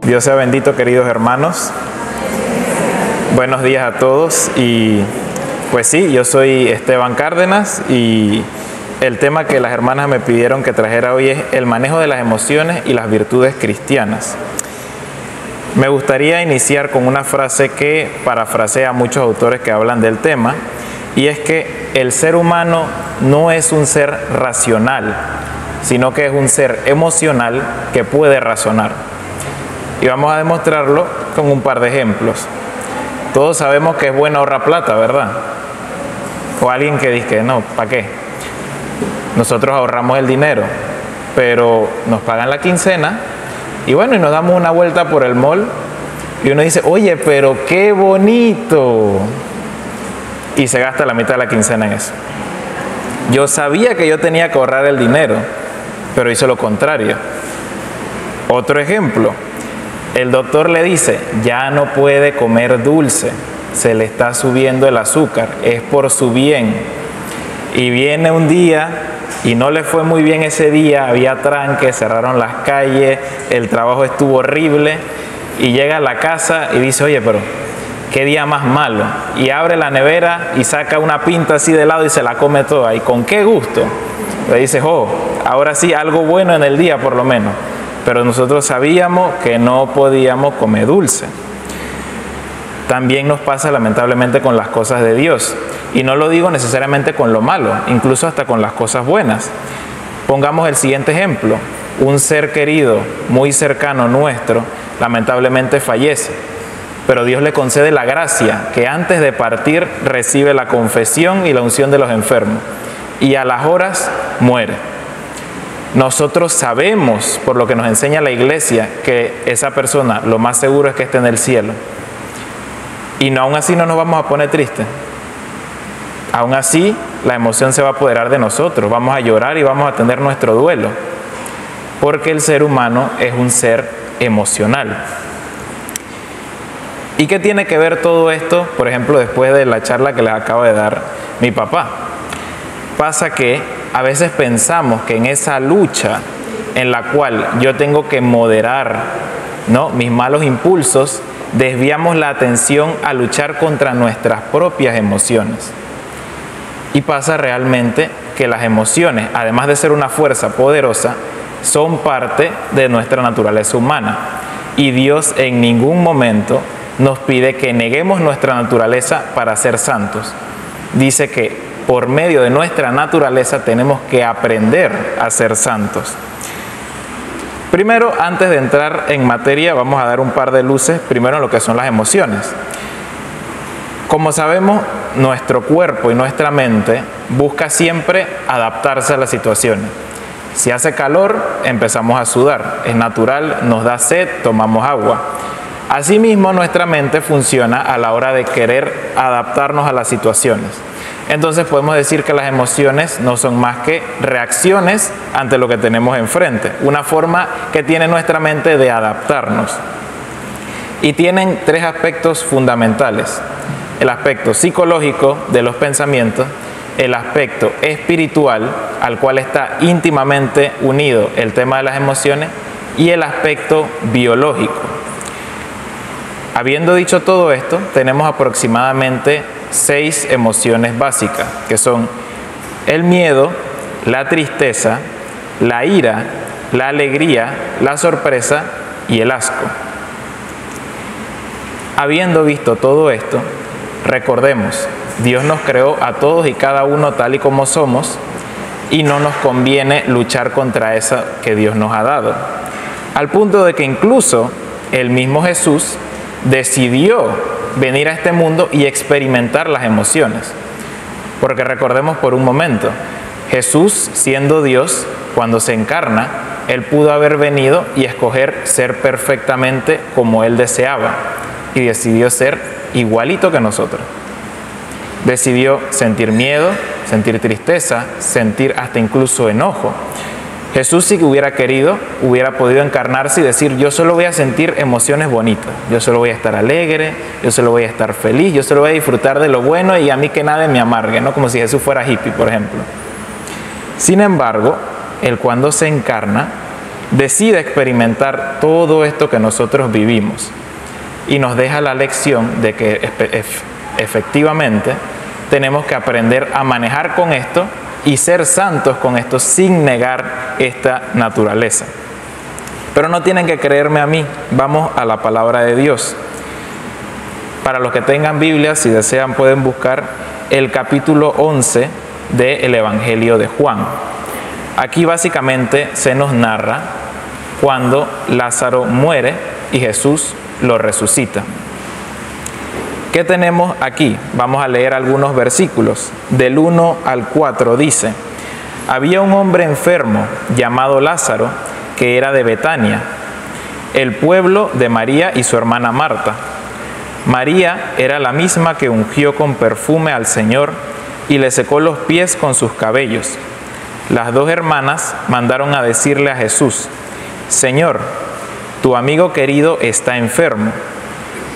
Dios sea bendito, queridos hermanos. Buenos días a todos. Y pues sí, yo soy Esteban Cárdenas y el tema que las hermanas me pidieron que trajera hoy es el manejo de las emociones y las virtudes cristianas. Me gustaría iniciar con una frase que parafrasea a muchos autores que hablan del tema, y es que el ser humano no es un ser racional, sino que es un ser emocional que puede razonar. Y vamos a demostrarlo con un par de ejemplos. Todos sabemos que es bueno ahorrar plata, ¿verdad? O alguien que dice que no, ¿para qué? Nosotros ahorramos el dinero, pero nos pagan la quincena y bueno, y nos damos una vuelta por el mall y uno dice, oye, pero qué bonito. Y se gasta la mitad de la quincena en eso. Yo sabía que yo tenía que ahorrar el dinero, pero hice lo contrario. Otro ejemplo, el doctor le dice, ya no puede comer dulce, se le está subiendo el azúcar, es por su bien. Y viene un día y no le fue muy bien ese día, había tranque, cerraron las calles, el trabajo estuvo horrible, y llega a la casa y dice, oye, pero qué día más malo. Y abre la nevera y saca una pinta así de helado y se la come toda. ¿Y con qué gusto? Le dice, oh, ahora sí, algo bueno en el día por lo menos. Pero nosotros sabíamos que no podíamos comer dulce. También nos pasa lamentablemente con las cosas de Dios. Y no lo digo necesariamente con lo malo, incluso hasta con las cosas buenas. Pongamos el siguiente ejemplo. Un ser querido, muy cercano nuestro, lamentablemente fallece. Pero Dios le concede la gracia que antes de partir recibe la confesión y la unción de los enfermos. Y a las horas muere. Nosotros sabemos, por lo que nos enseña la iglesia, que esa persona lo más seguro es que esté en el cielo. Y no, aún así no nos vamos a poner tristes. Aún así la emoción se va a apoderar de nosotros. Vamos a llorar y vamos a tener nuestro duelo. Porque el ser humano es un ser emocional. ¿Y qué tiene que ver todo esto, por ejemplo, después de la charla que les acaba de dar mi papá? Pasa que a veces pensamos que en esa lucha en la cual yo tengo que moderar, ¿no?, mis malos impulsos, desviamos la atención a luchar contra nuestras propias emociones. Y pasa realmente que las emociones, además de ser una fuerza poderosa, son parte de nuestra naturaleza humana. Y Dios en ningún momento nos pide que neguemos nuestra naturaleza para ser santos. Dice que por medio de nuestra naturaleza tenemos que aprender a ser santos. Primero, antes de entrar en materia, vamos a dar un par de luces, primero en lo que son las emociones. Como sabemos, nuestro cuerpo y nuestra mente busca siempre adaptarse a las situaciones. Si hace calor, empezamos a sudar. Es natural, nos da sed, tomamos agua. Asimismo, nuestra mente funciona a la hora de querer adaptarnos a las situaciones. Entonces podemos decir que las emociones no son más que reacciones ante lo que tenemos enfrente. Una forma que tiene nuestra mente de adaptarnos. Y tienen tres aspectos fundamentales. El aspecto psicológico de los pensamientos, el aspecto espiritual, al cual está íntimamente unido el tema de las emociones, y el aspecto biológico. Habiendo dicho todo esto, tenemos aproximadamente 6 emociones básicas, que son el miedo, la tristeza, la ira, la alegría, la sorpresa y el asco. Habiendo visto todo esto, recordemos, Dios nos creó a todos y cada uno tal y como somos, y no nos conviene luchar contra esa que Dios nos ha dado. Al punto de que incluso el mismo Jesús decidió venir a este mundo y experimentar las emociones. Porque recordemos por un momento, Jesús, siendo Dios, cuando se encarna, Él pudo haber venido y escoger ser perfectamente como Él deseaba. Y decidió ser igualito que nosotros. Decidió sentir miedo, sentir tristeza, sentir hasta incluso enojo. Jesús, si hubiera querido, hubiera podido encarnarse y decir, yo solo voy a sentir emociones bonitas, yo solo voy a estar alegre, yo solo voy a estar feliz, yo solo voy a disfrutar de lo bueno y a mí que nada me amargue, ¿no? Como si Jesús fuera hippie, por ejemplo. Sin embargo, Él cuando se encarna, decide experimentar todo esto que nosotros vivimos y nos deja la lección de que efectivamente tenemos que aprender a manejar con esto y ser santos con esto sin negar esta naturaleza. Pero no tienen que creerme a mí, vamos a la palabra de Dios. Para los que tengan Biblia, si desean pueden buscar el capítulo 11 del Evangelio de Juan. Aquí básicamente se nos narra cuando Lázaro muere y Jesús lo resucita. ¿Qué tenemos aquí? Vamos a leer algunos versículos. Del 1 al 4 dice: había un hombre enfermo llamado Lázaro, que era de Betania, el pueblo de María y su hermana Marta. María era la misma que ungió con perfume al Señor y le secó los pies con sus cabellos. Las dos hermanas mandaron a decirle a Jesús: Señor, tu amigo querido está enfermo.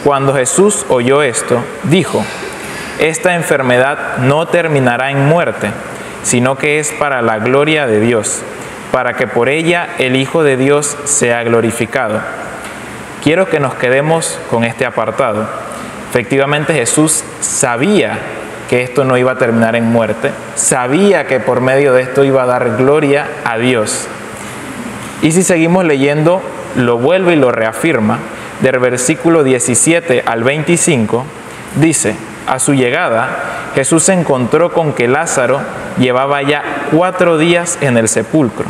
Cuando Jesús oyó esto, dijo: esta enfermedad no terminará en muerte, sino que es para la gloria de Dios, para que por ella el Hijo de Dios sea glorificado. Quiero que nos quedemos con este apartado. Efectivamente, Jesús sabía que esto no iba a terminar en muerte, sabía que por medio de esto iba a dar gloria a Dios. Y si seguimos leyendo, lo vuelve y lo reafirma. Del versículo 17 al 25, dice: a su llegada, Jesús se encontró con que Lázaro llevaba ya 4 días en el sepulcro.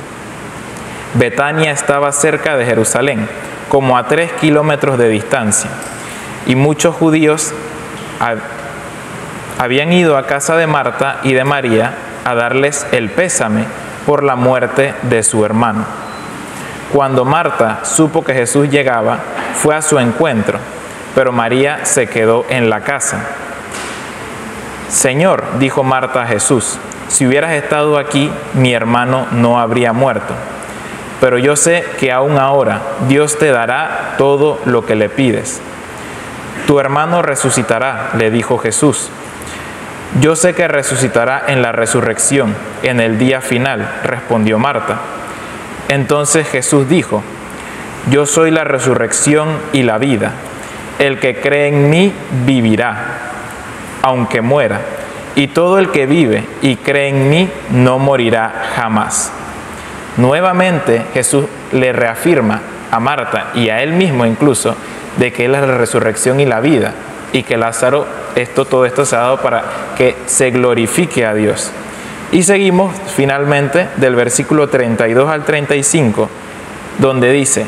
Betania estaba cerca de Jerusalén, como a 3 kilómetros de distancia, y muchos judíos habían ido a casa de Marta y de María a darles el pésame por la muerte de su hermano. Cuando Marta supo que Jesús llegaba, fue a su encuentro, pero María se quedó en la casa. Señor, dijo Marta a Jesús, si hubieras estado aquí, mi hermano no habría muerto. Pero yo sé que aún ahora Dios te dará todo lo que le pides. Tu hermano resucitará, le dijo Jesús. Yo sé que resucitará en la resurrección, en el día final, respondió Marta. Entonces Jesús dijo: yo soy la resurrección y la vida. El que cree en mí vivirá, aunque muera. Y todo el que vive y cree en mí no morirá jamás. Nuevamente Jesús le reafirma a Marta y a él mismo incluso de que Él es la resurrección y la vida, y que Lázaro, todo esto se ha dado para que se glorifique a Dios. Y seguimos finalmente del versículo 32 al 35, donde dice: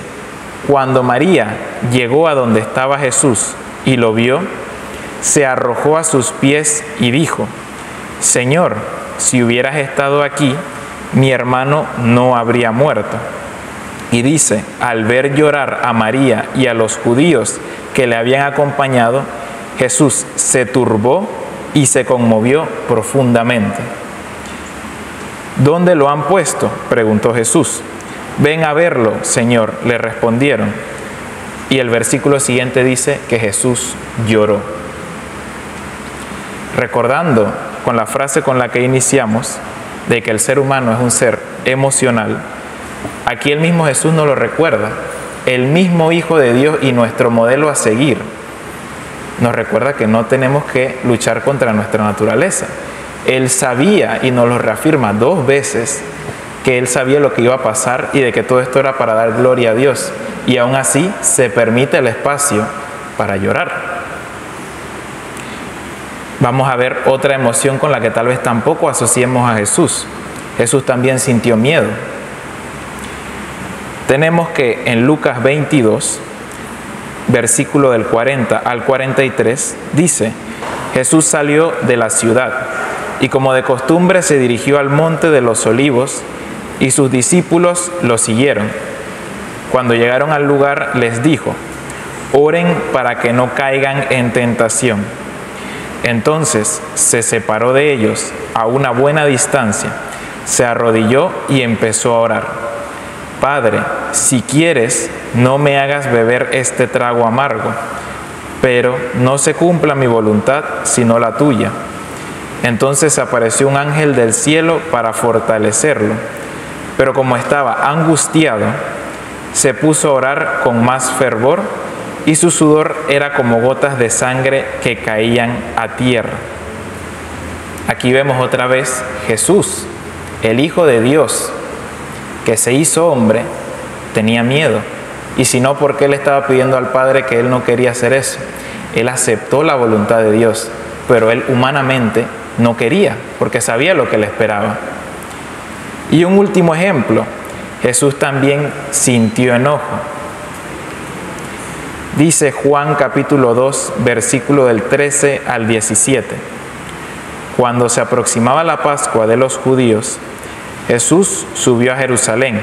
cuando María llegó a donde estaba Jesús y lo vio, se arrojó a sus pies y dijo: Señor, si hubieras estado aquí, mi hermano no habría muerto. Y dice: al ver llorar a María y a los judíos que le habían acompañado, Jesús se turbó y se conmovió profundamente. ¿Dónde lo han puesto?, preguntó Jesús. Ven a verlo, Señor, le respondieron. Y el versículo siguiente dice que Jesús lloró. Recordando con la frase con la que iniciamos, de que el ser humano es un ser emocional, aquí el mismo Jesús nos lo recuerda. El mismo Hijo de Dios y nuestro modelo a seguir nos recuerda que no tenemos que luchar contra nuestra naturaleza. Él sabía, y nos lo reafirma 2 veces, que Él sabía lo que iba a pasar y de que todo esto era para dar gloria a Dios. Y aún así se permite el espacio para llorar. Vamos a ver otra emoción con la que tal vez tampoco asociemos a Jesús. Jesús también sintió miedo. Tenemos que en Lucas 22, versículo del 40 al 43, dice: Jesús salió de la ciudad y como de costumbre se dirigió al monte de los Olivos y sus discípulos lo siguieron. Cuando llegaron al lugar les dijo: oren para que no caigan en tentación. Entonces se separó de ellos a una buena distancia, se arrodilló y empezó a orar: Padre, si quieres, no me hagas beber este trago amargo, pero no se cumpla mi voluntad, sino la tuya. Entonces apareció un ángel del cielo para fortalecerlo, pero como estaba angustiado, se puso a orar con más fervor y su sudor era como gotas de sangre que caían a tierra. Aquí vemos otra vez Jesús, el Hijo de Dios, que se hizo hombre, tenía miedo. Y si no, ¿por qué le estaba pidiendo al Padre que él no quería hacer eso? Él aceptó la voluntad de Dios, pero él humanamente no quería, porque sabía lo que le esperaba. Y un último ejemplo, Jesús también sintió enojo. Dice Juan capítulo 2, versículo del 13 al 17. Cuando se aproximaba la Pascua de los judíos, Jesús subió a Jerusalén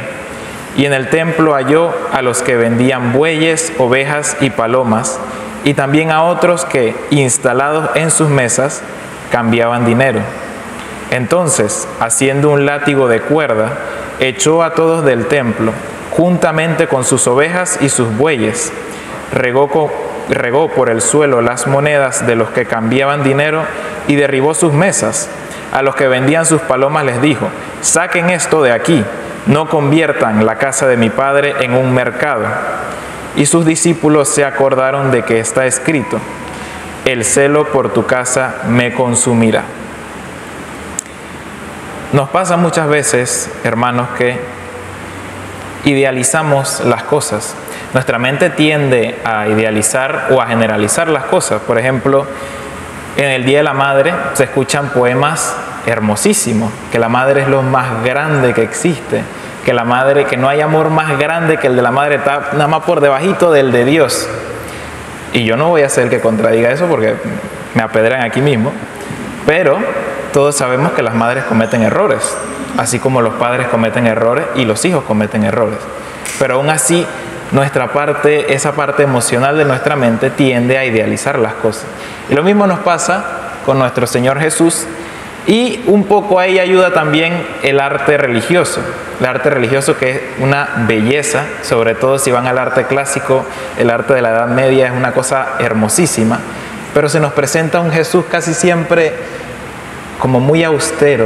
y en el templo halló a los que vendían bueyes, ovejas y palomas, y también a otros que, instalados en sus mesas, cambiaban dinero. Entonces, haciendo un látigo de cuerda, echó a todos del templo, juntamente con sus ovejas y sus bueyes. Regó por el suelo las monedas de los que cambiaban dinero y derribó sus mesas. A los que vendían sus palomas les dijo: saquen esto de aquí, no conviertan la casa de mi Padre en un mercado. Y sus discípulos se acordaron de que está escrito: el celo por tu casa me consumirá. Nos pasa muchas veces, hermanos, que idealizamos las cosas. Nuestra mente tiende a idealizar o a generalizar las cosas. Por ejemplo, en el Día de la Madre se escuchan poemas hermosísimos, que la madre es lo más grande que existe, que la madre, que no hay amor más grande que el de la madre, está nada más por debajito del de Dios. Y yo no voy a ser el que contradiga eso porque me apedrean aquí mismo, pero todos sabemos que las madres cometen errores, así como los padres cometen errores y los hijos cometen errores. Pero aún así, nuestra parte, esa parte emocional de nuestra mente tiende a idealizar las cosas. Y lo mismo nos pasa con nuestro Señor Jesús, y un poco ahí ayuda también el arte religioso. El arte religioso, que es una belleza, sobre todo si van al arte clásico, el arte de la Edad Media es una cosa hermosísima, pero se nos presenta un Jesús casi siempre como muy austero,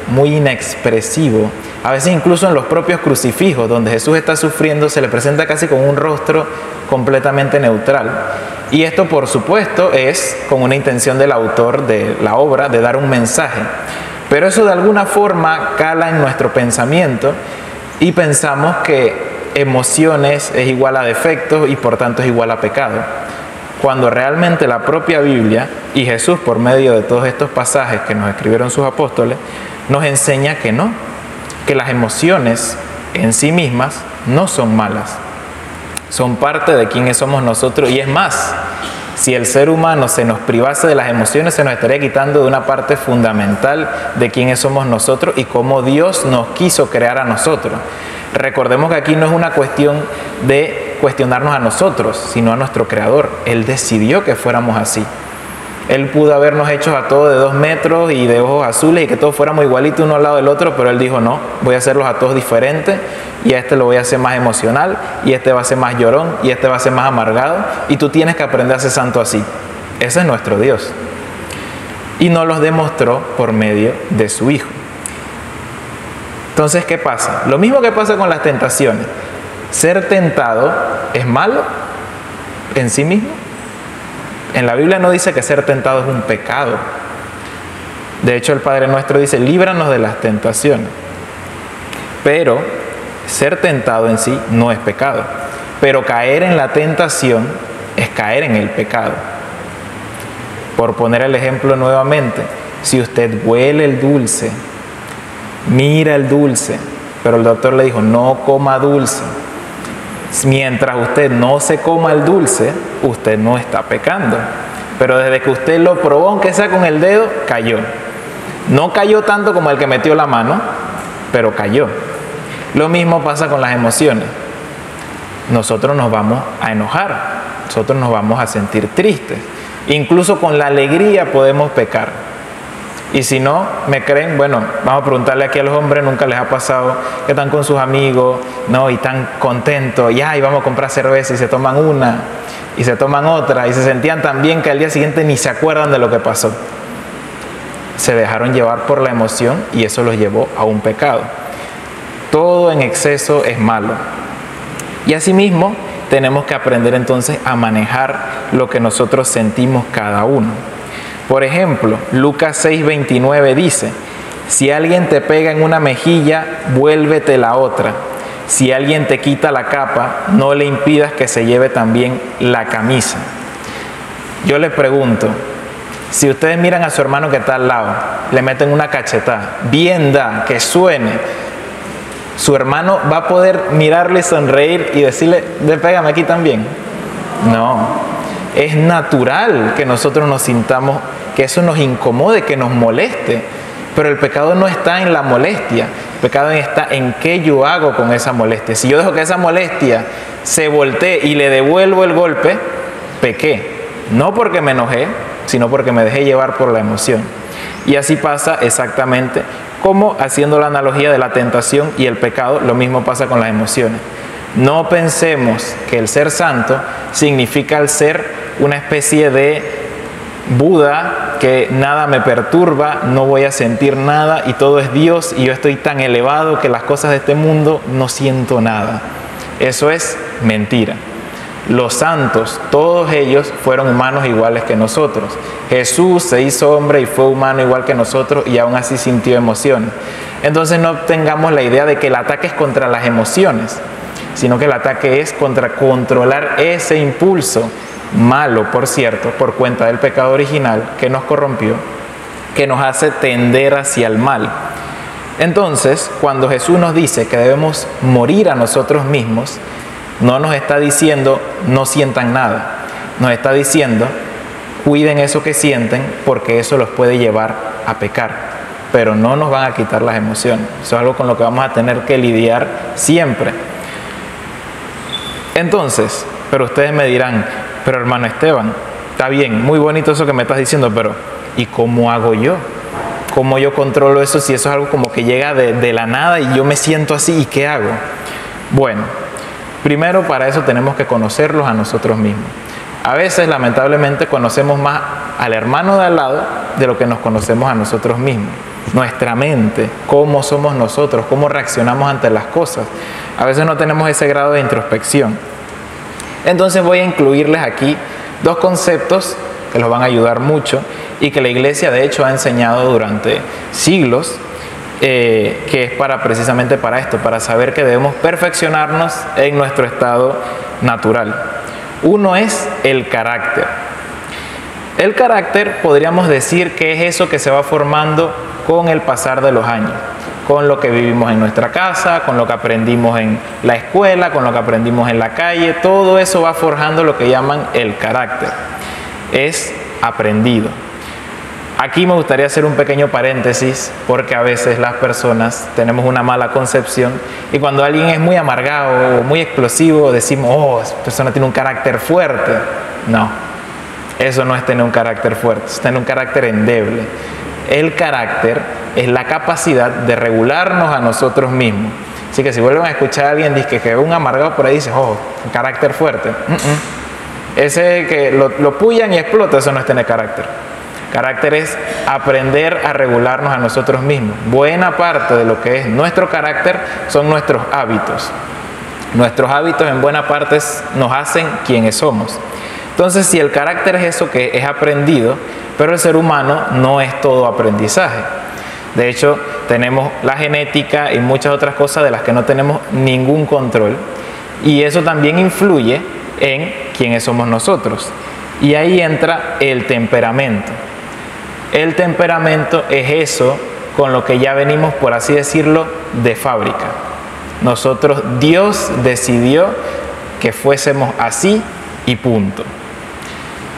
muy inexpresivo. A veces incluso en los propios crucifijos, donde Jesús está sufriendo, se le presenta casi con un rostro completamente neutral. Y esto, por supuesto, es con una intención del autor de la obra de dar un mensaje. Pero eso de alguna forma cala en nuestro pensamiento y pensamos que emociones es igual a defectos y por tanto es igual a pecado. Cuando realmente la propia Biblia y Jesús, por medio de todos estos pasajes que nos escribieron sus apóstoles, nos enseña que no, que las emociones en sí mismas no son malas, son parte de quienes somos nosotros. Y es más, si el ser humano se nos privase de las emociones, se nos estaría quitando de una parte fundamental de quienes somos nosotros y cómo Dios nos quiso crear a nosotros. Recordemos que aquí no es una cuestión de cuestionarnos a nosotros, sino a nuestro Creador. Él decidió que fuéramos así. Él pudo habernos hecho a todos de 2 metros y de ojos azules y que todos fuéramos igualitos uno al lado del otro, pero Él dijo: no, voy a hacerlos a todos diferentes, y a este lo voy a hacer más emocional, y este va a ser más llorón, y este va a ser más amargado, y tú tienes que aprender a ser santo así. Ese es nuestro Dios. Y nos los demostró por medio de su Hijo. Entonces, ¿qué pasa? Lo mismo que pasa con las tentaciones. ¿Ser tentado es malo en sí mismo? En la Biblia no dice que ser tentado es un pecado. De hecho, el Padre Nuestro dice: líbranos de las tentaciones. Pero ser tentado en sí no es pecado. Pero caer en la tentación es caer en el pecado. Por poner el ejemplo nuevamente, si usted huele el dulce, mira el dulce, pero el doctor le dijo: no coma dulce. Mientras usted no se coma el dulce, usted no está pecando. Pero desde que usted lo probó, aunque sea con el dedo, cayó. No cayó tanto como el que metió la mano, pero cayó. Lo mismo pasa con las emociones. Nosotros nos vamos a enojar, nosotros nos vamos a sentir tristes. Incluso con la alegría podemos pecar. Y si no me creen, bueno, vamos a preguntarle aquí a los hombres: nunca les ha pasado que están con sus amigos, ¿no? Y están contentos, y vamos a comprar cerveza, y se toman una, y se toman otra, y se sentían tan bien que al día siguiente ni se acuerdan de lo que pasó. Se dejaron llevar por la emoción y eso los llevó a un pecado. Todo en exceso es malo. Y asimismo, tenemos que aprender entonces a manejar lo que nosotros sentimos cada uno. Por ejemplo, Lucas 6:29 dice: si alguien te pega en una mejilla, vuélvete la otra. Si alguien te quita la capa, no le impidas que se lleve también la camisa. Yo les pregunto, si ustedes miran a su hermano que está al lado, le meten una cachetada, bien da, que suene, ¿su hermano va a poder mirarle, sonreír y decirle, pégame aquí también? No. Es natural que nosotros nos sintamos, que eso nos incomode, que nos moleste. Pero el pecado no está en la molestia. El pecado está en qué yo hago con esa molestia. Si yo dejo que esa molestia se voltee y le devuelvo el golpe, pequé. No porque me enojé, sino porque me dejé llevar por la emoción. Y así pasa exactamente como, haciendo la analogía de la tentación y el pecado, lo mismo pasa con las emociones. No pensemos que el ser santo significa el ser una especie de Buda, que nada me perturba, no voy a sentir nada y todo es Dios y yo estoy tan elevado que las cosas de este mundo no siento nada. Eso es mentira. Los santos, todos ellos fueron humanos iguales que nosotros. Jesús se hizo hombre y fue humano igual que nosotros y aún así sintió emociones. Entonces no tengamos la idea de que el ataque es contra las emociones, sino que el ataque es contra controlar ese impulso malo, por cierto, por cuenta del pecado original que nos corrompió, que nos hace tender hacia el mal. Entonces, cuando Jesús nos dice que debemos morir a nosotros mismos, no nos está diciendo no sientan nada, nos está diciendo cuiden eso que sienten porque eso los puede llevar a pecar, pero no nos van a quitar las emociones. Eso es algo con lo que vamos a tener que lidiar siempre. Entonces, pero ustedes me dirán, pero hermano Esteban, está bien, muy bonito eso que me estás diciendo, pero ¿y cómo hago yo? ¿Cómo yo controlo eso si eso es algo como que llega de la nada y yo me siento así? ¿Y qué hago? Bueno, primero para eso tenemos que conocerlos a nosotros mismos. A veces, lamentablemente, conocemos más al hermano de al lado de lo que nos conocemos a nosotros mismos. Nuestra mente, cómo somos nosotros, cómo reaccionamos ante las cosas. A veces no tenemos ese grado de introspección. Entonces voy a incluirles aquí dos conceptos que los van a ayudar mucho y que la Iglesia de hecho ha enseñado durante siglos, que es precisamente para esto, para saber que debemos perfeccionarnos en nuestro estado natural. Uno es el carácter. El carácter podríamos decir que es eso que se va formando con el pasar de los años, con lo que vivimos en nuestra casa, con lo que aprendimos en la escuela, con lo que aprendimos en la calle. Todo eso va forjando lo que llaman el carácter. Es aprendido. Aquí me gustaría hacer un pequeño paréntesis porque a veces las personas tenemos una mala concepción y cuando alguien es muy amargado o muy explosivo decimos, oh, esa persona tiene un carácter fuerte. No, eso no es tener un carácter fuerte, es tener un carácter endeble. El carácter es la capacidad de regularnos a nosotros mismos. Así que si vuelven a escuchar a alguien que ve un amargado por ahí, dice, oh, un carácter fuerte. Ese que lo pullan y explota, eso no es tener carácter. Carácter es aprender a regularnos a nosotros mismos. Buena parte de lo que es nuestro carácter son nuestros hábitos. Nuestros hábitos en buena parte nos hacen quienes somos. Entonces, si el carácter es eso que es aprendido, pero el ser humano no es todo aprendizaje. De hecho, tenemos la genética y muchas otras cosas de las que no tenemos ningún control. Y eso también influye en quiénes somos nosotros. Y ahí entra el temperamento. El temperamento es eso con lo que ya venimos, por así decirlo, de fábrica. Nosotros, Dios decidió que fuésemos así y punto.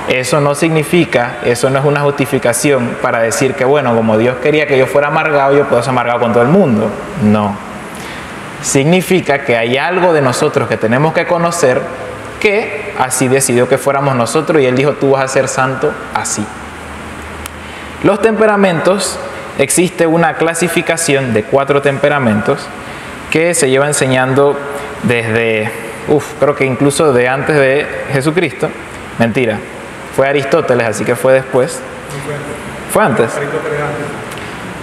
Eso no significa, eso no es una justificación para decir que, bueno, como Dios quería que yo fuera amargado, yo puedo ser amargado con todo el mundo. No. Significa que hay algo de nosotros que tenemos que conocer que así decidió que fuéramos nosotros y Él dijo, tú vas a ser santo así. Los temperamentos, existe una clasificación de 4 temperamentos que se lleva enseñando desde, creo que incluso de antes de Jesucristo. Mentira, fue Aristóteles, así que fue después. ¿Fue antes?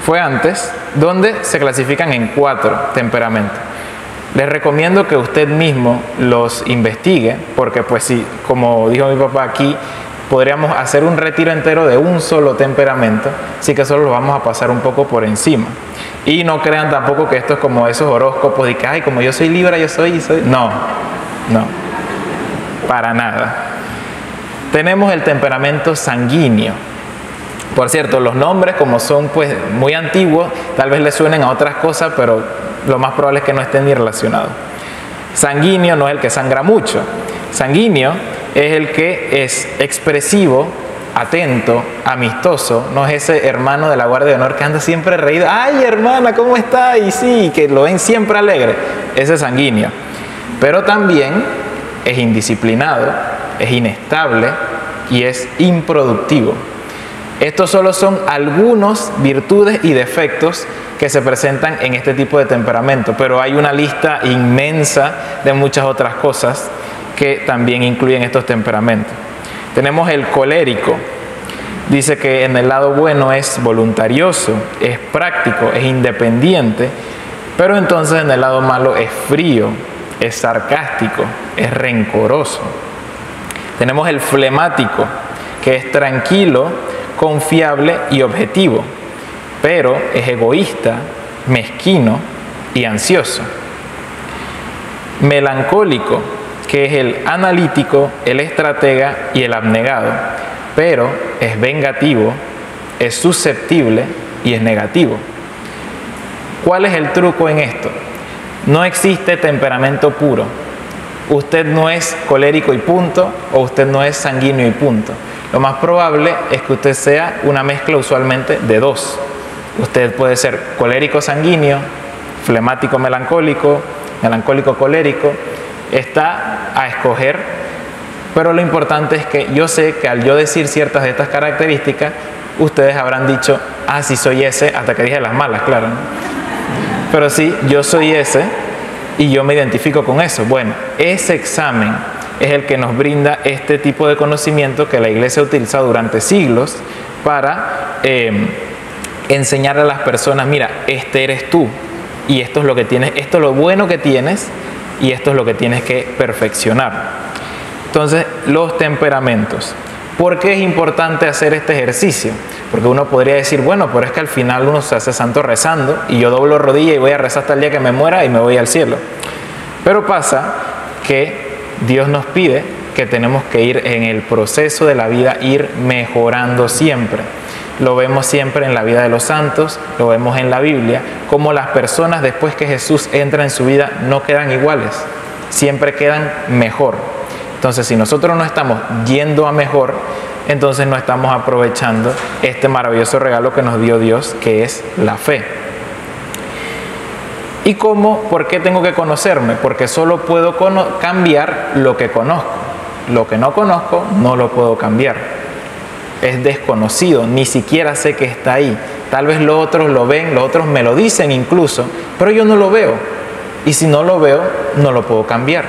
Fue antes, donde se clasifican en 4 temperamentos. Les recomiendo que usted mismo los investigue, porque pues sí, como dijo mi papá aquí, podríamos hacer un retiro entero de un solo temperamento, así que solo lo vamos a pasar un poco por encima. Y no crean tampoco que esto es como esos horóscopos de que, ay, como yo soy Libra, yo soy... No, no, para nada. Tenemos el temperamento sanguíneo. Por cierto, los nombres, como son pues muy antiguos, tal vez les suenen a otras cosas, pero lo más probable es que no estén ni relacionados. Sanguíneo no es el que sangra mucho. Sanguíneo es el que es expresivo, atento, amistoso. No es ese hermano de la Guardia de Honor que anda siempre reído. ¡Ay, hermana, ¿cómo está? Y sí, que lo ven siempre alegre. Ese es sanguíneo. Pero también es indisciplinado, es inestable y es improductivo. Estos solo son algunos virtudes y defectos que se presentan en este tipo de temperamento, pero hay una lista inmensa de muchas otras cosas que también incluyen estos temperamentos. Tenemos el colérico. Dice que en el lado bueno es voluntarioso, es práctico, es independiente, pero entonces en el lado malo es frío, es sarcástico, es rencoroso. Tenemos el flemático, que es tranquilo, confiable y objetivo, pero es egoísta, mezquino y ansioso. Melancólico, que es el analítico, el estratega y el abnegado, pero es vengativo, es susceptible y es negativo. ¿Cuál es el truco en esto? No existe temperamento puro. Usted no es colérico y punto, o usted no es sanguíneo y punto. Lo más probable es que usted sea una mezcla usualmente de dos. Usted puede ser colérico sanguíneo, flemático melancólico, melancólico colérico. Está a escoger, pero lo importante es que yo sé que al yo decir ciertas de estas características, ustedes habrán dicho, ah, sí soy ese, hasta que dije las malas, claro, ¿no? Pero sí, yo soy ese y yo me identifico con eso. Bueno, ese examen es el que nos brinda este tipo de conocimiento que la Iglesia ha utilizado durante siglos para enseñarle a las personas, mira, este eres tú y esto es lo que tienes, esto es lo bueno que tienes y esto es lo que tienes que perfeccionar. Entonces, los temperamentos. ¿Por qué es importante hacer este ejercicio? Porque uno podría decir, bueno, pero es que al final uno se hace santo rezando y yo doblo rodilla y voy a rezar hasta el día que me muera y me voy al cielo. Pero pasa que Dios nos pide que tenemos que ir en el proceso de la vida, ir mejorando siempre. Lo vemos siempre en la vida de los santos, lo vemos en la Biblia, como las personas después que Jesús entra en su vida no quedan iguales, siempre quedan mejor. Entonces, si nosotros no estamos yendo a mejor, entonces no estamos aprovechando este maravilloso regalo que nos dio Dios, que es la fe. ¿Y cómo? ¿Por qué tengo que conocerme? Porque solo puedo cambiar lo que conozco. Lo que no conozco no lo puedo cambiar. Es desconocido, ni siquiera sé que está ahí. Tal vez los otros lo ven, los otros me lo dicen incluso, pero yo no lo veo. Y si no lo veo, no lo puedo cambiar.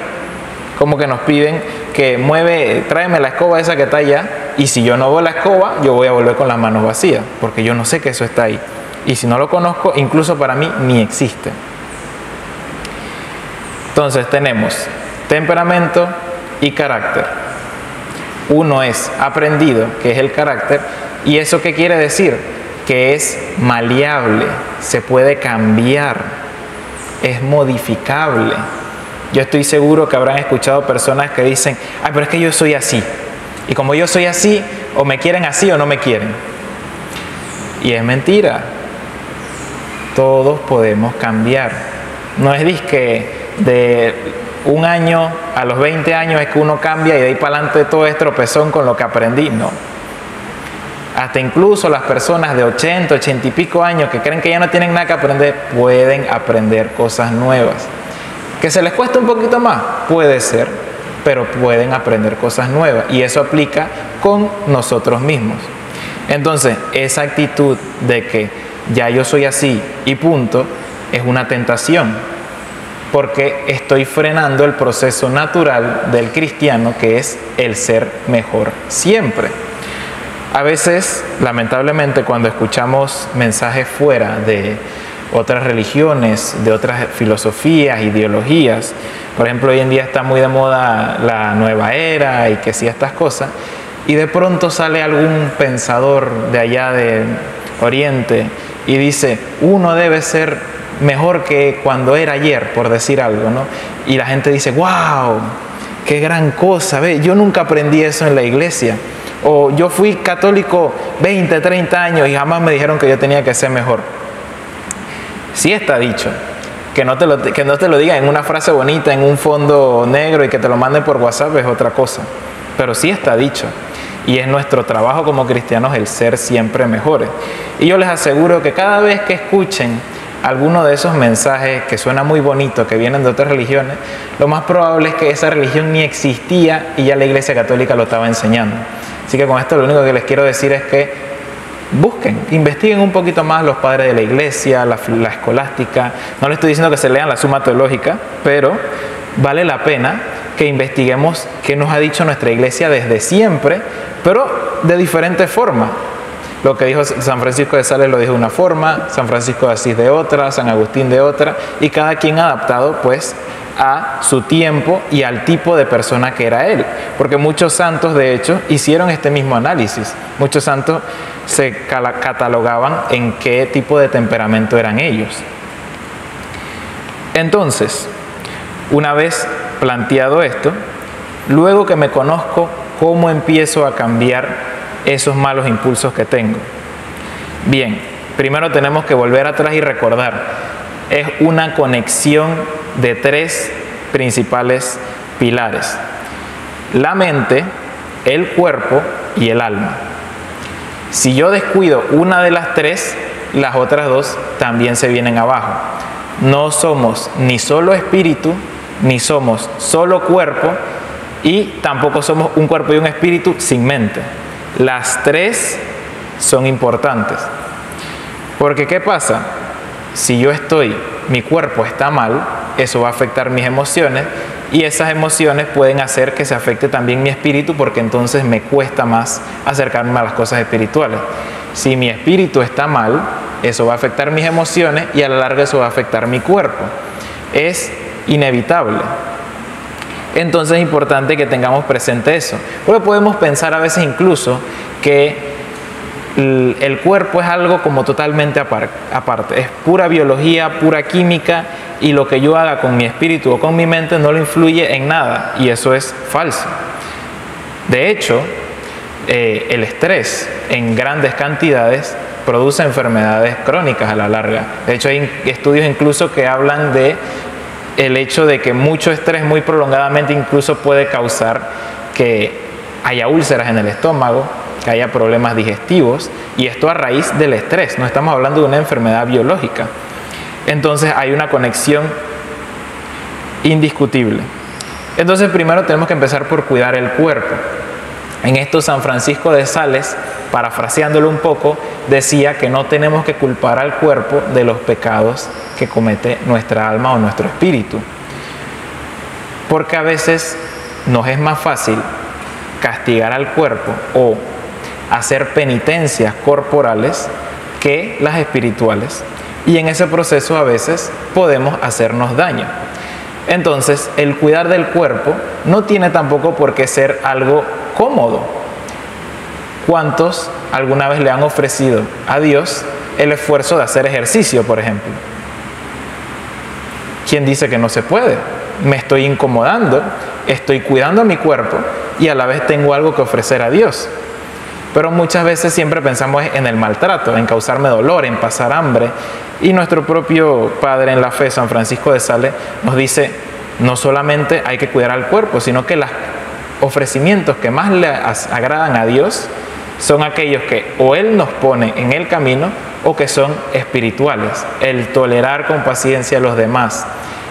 Como que nos piden que tráeme la escoba esa que está allá, y si yo no veo la escoba, yo voy a volver con las manos vacías, porque yo no sé que eso está ahí. Y si no lo conozco, incluso para mí ni existe. Entonces tenemos temperamento y carácter. Uno es aprendido, que es el carácter, y ¿eso qué quiere decir? Que es maleable, se puede cambiar, es modificable. Yo estoy seguro que habrán escuchado personas que dicen, ay, pero es que yo soy así, y como yo soy así, o me quieren así o no me quieren. Y es mentira. Todos podemos cambiar. No es disque de un año a los 20 años es que uno cambia y de ahí para adelante todo es tropezón con lo que aprendí. No. Hasta incluso las personas de 80, 80 y pico años que creen que ya no tienen nada que aprender, pueden aprender cosas nuevas. ¿Que se les cuesta un poquito más? Puede ser, pero pueden aprender cosas nuevas. Y eso aplica con nosotros mismos. Entonces, esa actitud de que ya yo soy así y punto, es una tentación. Porque estoy frenando el proceso natural del cristiano, que es el ser mejor siempre. A veces, lamentablemente, cuando escuchamos mensajes fuera de otras religiones, de otras filosofías, ideologías. Por ejemplo, hoy en día está muy de moda la nueva era y que sí, estas cosas. Y de pronto sale algún pensador de allá de Oriente y dice, uno debe ser mejor que cuando era ayer, por decir algo, ¿no? Y la gente dice, wow, qué gran cosa, ¿ve? Yo nunca aprendí eso en la iglesia. O yo fui católico 20, 30 años y jamás me dijeron que yo tenía que ser mejor. Sí está dicho. Que no te lo digan en una frase bonita, en un fondo negro y que te lo manden por WhatsApp es otra cosa. Pero sí está dicho. Y es nuestro trabajo como cristianos el ser siempre mejores. Y yo les aseguro que cada vez que escuchen alguno de esos mensajes que suena muy bonito, que vienen de otras religiones, lo más probable es que esa religión ni existía y ya la Iglesia Católica lo estaba enseñando. Así que con esto lo único que les quiero decir es que busquen, investiguen un poquito más los padres de la Iglesia, la escolástica. No les estoy diciendo que se lean la Suma Teológica, pero vale la pena que investiguemos qué nos ha dicho nuestra Iglesia desde siempre, pero de diferentes formas. Lo que dijo San Francisco de Sales lo dijo de una forma, San Francisco de Asís de otra, San Agustín de otra, y cada quien adaptado pues a su tiempo y al tipo de persona que era él. Porque muchos santos, de hecho, hicieron este mismo análisis. Muchos santos se catalogaban en qué tipo de temperamento eran ellos. Entonces, una vez planteado esto, luego que me conozco, ¿cómo empiezo a cambiar esos malos impulsos que tengo? Bien, primero tenemos que volver atrás y recordar. Es una conexión de tres principales pilares: la mente, el cuerpo y el alma. Si yo descuido una de las tres, las otras dos también se vienen abajo. No somos ni solo espíritu, ni somos solo cuerpo, y tampoco somos un cuerpo y un espíritu sin mente. Las tres son importantes. Porque ¿qué pasa? Si yo mi cuerpo está mal, eso va a afectar mis emociones, y esas emociones pueden hacer que se afecte también mi espíritu, porque entonces me cuesta más acercarme a las cosas espirituales. Si mi espíritu está mal, eso va a afectar mis emociones y a la larga eso va a afectar mi cuerpo. Es inevitable. Entonces es importante que tengamos presente eso, porque podemos pensar a veces incluso que el cuerpo es algo como totalmente aparte, es pura biología, pura química, y lo que yo haga con mi espíritu o con mi mente no lo influye en nada, y eso es falso. De hecho, el estrés en grandes cantidades produce enfermedades crónicas a la larga. De hecho, hay estudios incluso que hablan de el hecho de que mucho estrés muy prolongadamente incluso puede causar que haya úlceras en el estómago, que haya problemas digestivos, y esto a raíz del estrés. No estamos hablando de una enfermedad biológica. Entonces hay una conexión indiscutible. Entonces primero tenemos que empezar por cuidar el cuerpo. En esto San Francisco de Sales, parafraseándolo un poco, decía que no tenemos que culpar al cuerpo de los pecados que comete nuestra alma o nuestro espíritu. Porque a veces nos es más fácil castigar al cuerpo o hacer penitencias corporales que las espirituales. Y en ese proceso a veces podemos hacernos daño. Entonces, el cuidar del cuerpo no tiene tampoco por qué ser algo cómodo. ¿Cuántos alguna vez le han ofrecido a Dios el esfuerzo de hacer ejercicio, por ejemplo? ¿Quién dice que no se puede? Me estoy incomodando, estoy cuidando mi cuerpo y a la vez tengo algo que ofrecer a Dios. Pero muchas veces siempre pensamos en el maltrato, en causarme dolor, en pasar hambre. Y nuestro propio padre en la fe, San Francisco de Sales, nos dice, no solamente hay que cuidar al cuerpo, sino que los ofrecimientos que más le agradan a Dios son aquellos que o Él nos pone en el camino o que son espirituales. El tolerar con paciencia a los demás,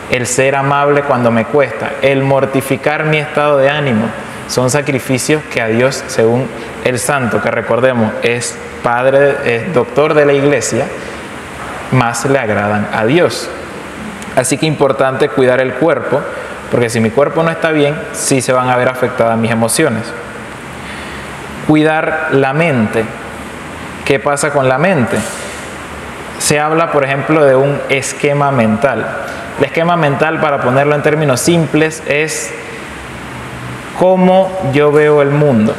el ser amable cuando me cuesta, el mortificar mi estado de ánimo, son sacrificios que a Dios, según el santo, que recordemos es padre, es doctor de la Iglesia, más le agradan a Dios. Así que importante cuidar el cuerpo, porque si mi cuerpo no está bien, sí se van a ver afectadas mis emociones. Cuidar la mente. ¿Qué pasa con la mente? se habla, por ejemplo, de un esquema mental. El esquema mental, para ponerlo en términos simples, es cómo yo veo el mundo.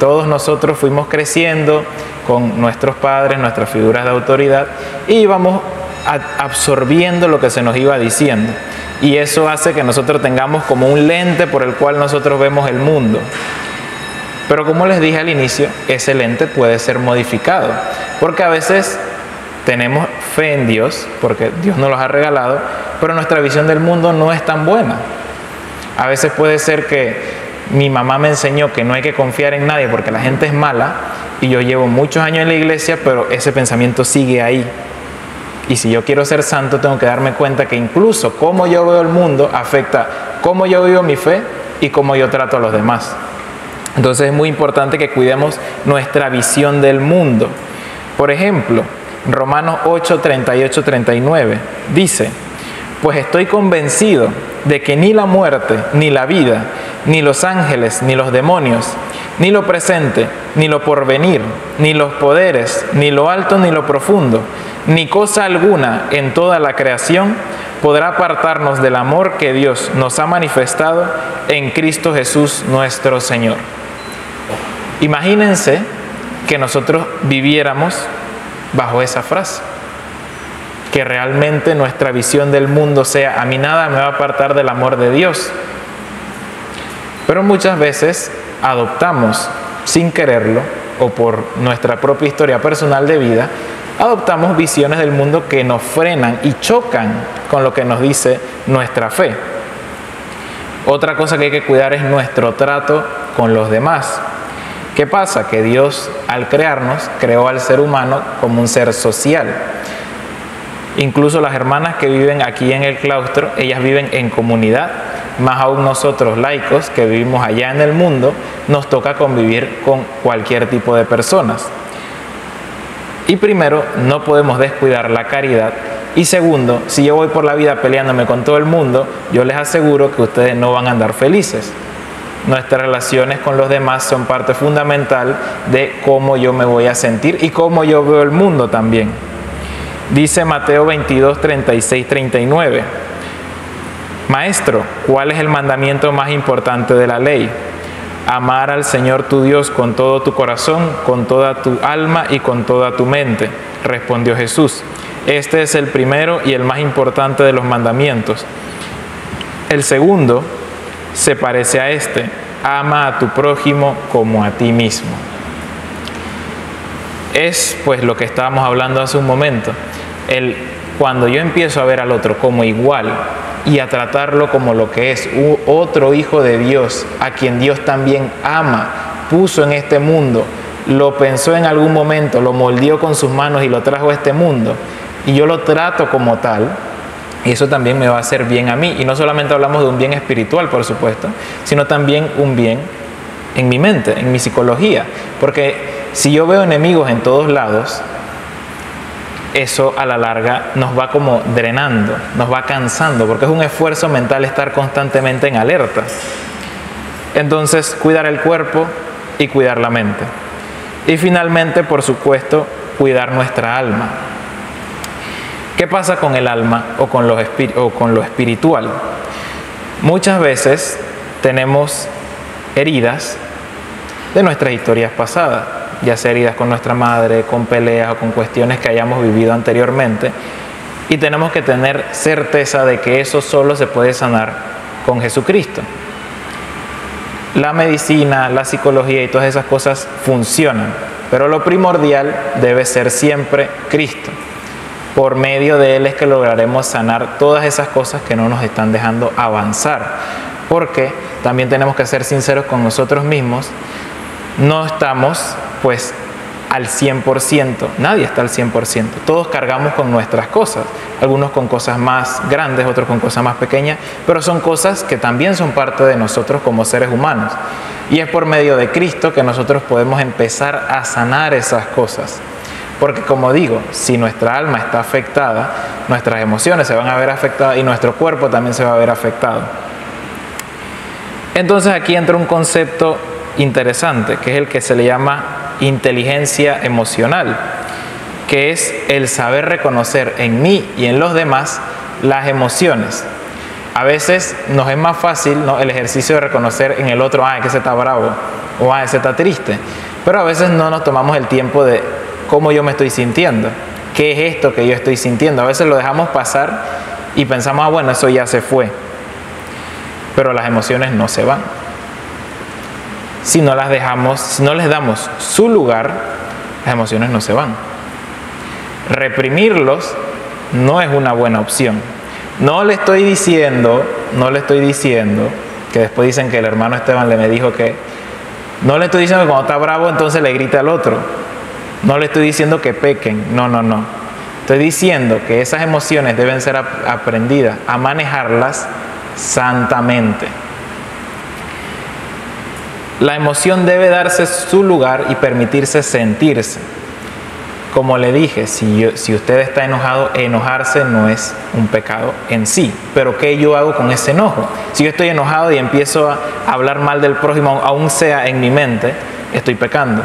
Todos nosotros fuimos creciendo con nuestros padres, nuestras figuras de autoridad, y íbamos absorbiendo lo que se nos iba diciendo. Y eso hace que nosotros tengamos como un lente por el cual nosotros vemos el mundo. Pero como les dije al inicio, ese lente puede ser modificado, porque a veces tenemos fe en Dios, porque Dios nos los ha regalado, pero nuestra visión del mundo no es tan buena. A veces puede ser que mi mamá me enseñó que no hay que confiar en nadie porque la gente es mala, y yo llevo muchos años en la iglesia, pero ese pensamiento sigue ahí. Y si yo quiero ser santo, tengo que darme cuenta que incluso cómo yo veo el mundo afecta cómo yo vivo mi fe y cómo yo trato a los demás. Entonces es muy importante que cuidemos nuestra visión del mundo. Por ejemplo, Romanos 8, 38, 39 dice: pues estoy convencido de que ni la muerte, ni la vida, ni los ángeles, ni los demonios, ni lo presente, ni lo porvenir, ni los poderes, ni lo alto, ni lo profundo, ni cosa alguna en toda la creación podrá apartarnos del amor que Dios nos ha manifestado en Cristo Jesús nuestro Señor. Imagínense que nosotros viviéramos bajo esa frase, que realmente nuestra visión del mundo sea: a mí nada me va a apartar del amor de Dios. Pero muchas veces adoptamos, sin quererlo, o por nuestra propia historia personal de vida, adoptamos visiones del mundo que nos frenan y chocan con lo que nos dice nuestra fe. Otra cosa que hay que cuidar es nuestro trato con los demás. ¿Qué pasa? Que Dios, al crearnos, creó al ser humano como un ser social. Incluso las hermanas que viven aquí en el claustro, ellas viven en comunidad. Más aún nosotros laicos que vivimos allá en el mundo, nos toca convivir con cualquier tipo de personas. Y primero, no podemos descuidar la caridad. Y segundo, si yo voy por la vida peleándome con todo el mundo, yo les aseguro que ustedes no van a andar felices. Nuestras relaciones con los demás son parte fundamental de cómo yo me voy a sentir y cómo yo veo el mundo también. Dice Mateo 22, 36, 39. Maestro, ¿cuál es el mandamiento más importante de la ley? Amar al Señor tu Dios con todo tu corazón, con toda tu alma y con toda tu mente, respondió Jesús. Este es el primero y el más importante de los mandamientos. El segundo se parece a este: ama a tu prójimo como a ti mismo. Es pues lo que estábamos hablando hace un momento. Cuando yo empiezo a ver al otro como igual y a tratarlo como lo que es, otro hijo de Dios, a quien Dios también ama, puso en este mundo, lo pensó en algún momento, lo moldeó con sus manos y lo trajo a este mundo, y yo lo trato como tal, y eso también me va a hacer bien a mí. Y no solamente hablamos de un bien espiritual, por supuesto, sino también un bien en mi mente, en mi psicología. Porque si yo veo enemigos en todos lados, eso a la larga nos va como drenando, nos va cansando, porque es un esfuerzo mental estar constantemente en alerta. Entonces, cuidar el cuerpo y cuidar la mente. Y finalmente, por supuesto, cuidar nuestra alma. ¿Qué pasa con el alma o con lo espiritual? Muchas veces tenemos heridas de nuestras historias pasadas, ya sea heridas con nuestra madre, con peleas o con cuestiones que hayamos vivido anteriormente, y tenemos que tener certeza de que eso solo se puede sanar con Jesucristo. La medicina, la psicología y todas esas cosas funcionan, pero lo primordial debe ser siempre Cristo. Por medio de Él es que lograremos sanar todas esas cosas que no nos están dejando avanzar, porque también tenemos que ser sinceros con nosotros mismos. No estamos pues al 100%, nadie está al 100%, todos cargamos con nuestras cosas, algunos con cosas más grandes, otros con cosas más pequeñas, pero son cosas que también son parte de nosotros como seres humanos, y es por medio de Cristo que nosotros podemos empezar a sanar esas cosas, porque como digo, si nuestra alma está afectada, nuestras emociones se van a ver afectadas y nuestro cuerpo también se va a ver afectado. Entonces aquí entra un concepto interesante, que es el que se le llama inteligencia emocional. que es el saber reconocer en mí y en los demás las emociones. A veces nos es más fácil, ¿no?, el ejercicio de reconocer en el otro, es que ese está bravo, o ese está triste, pero a veces no nos tomamos el tiempo de cómo yo me estoy sintiendo, qué es esto que yo estoy sintiendo. A veces lo dejamos pasar y pensamos, bueno, eso ya se fue, pero las emociones no se van. Si no las dejamos, si no les damos su lugar, las emociones no se van. Reprimirlos no es una buena opción. No le estoy diciendo que después dicen que el hermano Esteban me dijo que no le estoy diciendo que cuando está bravo entonces le grita al otro. No le estoy diciendo que pequen, no. Estoy diciendo que esas emociones deben ser aprendidas a manejarlas santamente. La emoción debe darse su lugar y permitirse sentirse. Como le dije, si usted está enojado, enojarse no es un pecado en sí. Pero ¿qué yo hago con ese enojo? Si yo estoy enojado y empiezo a hablar mal del prójimo, aún sea en mi mente, estoy pecando.